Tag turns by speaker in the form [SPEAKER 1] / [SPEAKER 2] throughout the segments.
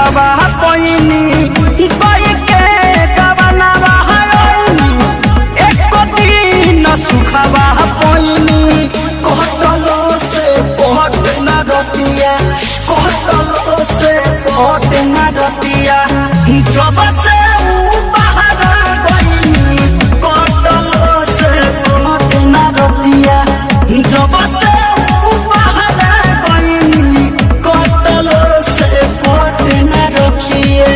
[SPEAKER 1] सुखवा पैनी कोई के गवना बहायनी एको दिन सुखवा पैनी कहतलो से कहत न रतिया कहतलो से कहत न रतिया जब से ऊ बाहर गईनी कहतलो से कहत न रतिया जब से ऊ बाहर गईनी कहतलो से कहत न रतिया।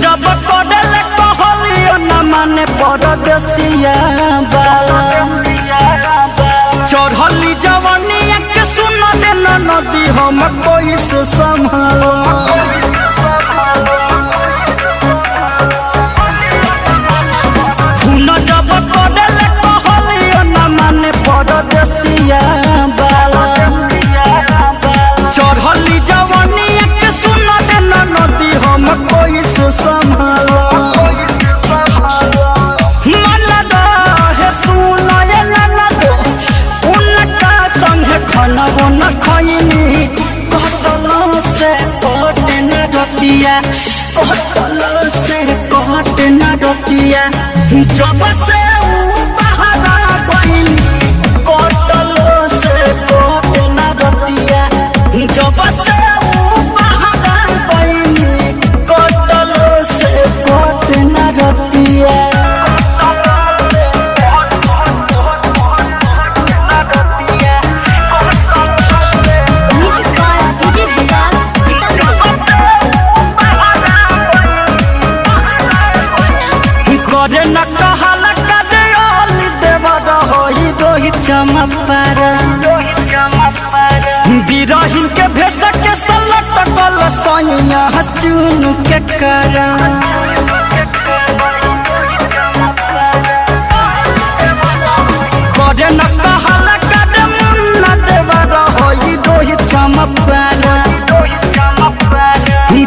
[SPEAKER 1] जब कदल कहलियो न माने परदेसिया बाला चढ़ली जवनिया के सुन दे नदी हम कोई से संभालो खून जब कदल कहलियो न माने परदेसिया बाला चढ़ली जवनिया के सुन दे नदी हम कोई से संभालो मन रहे सुनाए ननद उनका संग खनबो न खैनी कहतलो से कहत न रतिया कहतलो से कहत न रतिया जब से ऊ बाहर गईनी कहतलो से कहत न रतिया जब से ऊ बाहर गईनी कहतलो से कहत न रतिया। करे न कहला करे ओली देवर होई दोही चमत्कार बिरहिन के भेष के सलट कल सैया चुन के करा करे न कहला करे मुन्ना देवर होई दोही चमत्कार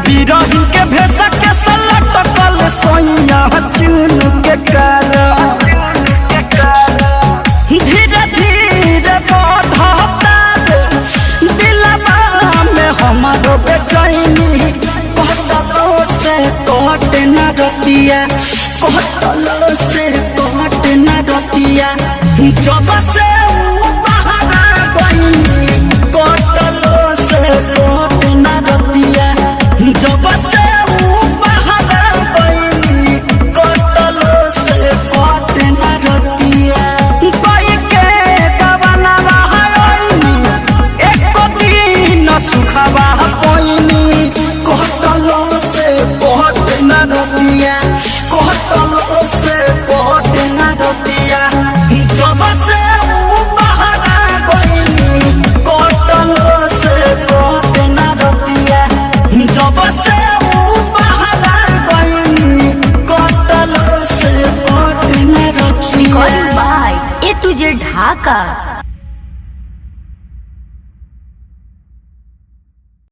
[SPEAKER 1] बिरहिन के भेष के सलट कल सैया चुन के करा धीरे धीरे बढ़ता दिलवा में हमारो बेचैनी कहतलो से कहत न रतिया कहतलो से कहत न रतिया जब से ऊ बाहर गईनी कहतलो से कहत न रतिया जब से ऊ बाहर गईनी कहतलो से कहत न रतिया कोई के गवना बहायनी एको दिन सुखवा पैनी कहतलो से कहत न रतिया कहतलो से कहत न रतिया जब से ऊ बाहर गईनी कहतलो से कहत न रतिया जब से ऊ बाहर गईनी कहतलो से कहत न रतिया।
[SPEAKER 2] A to Z Dhaka।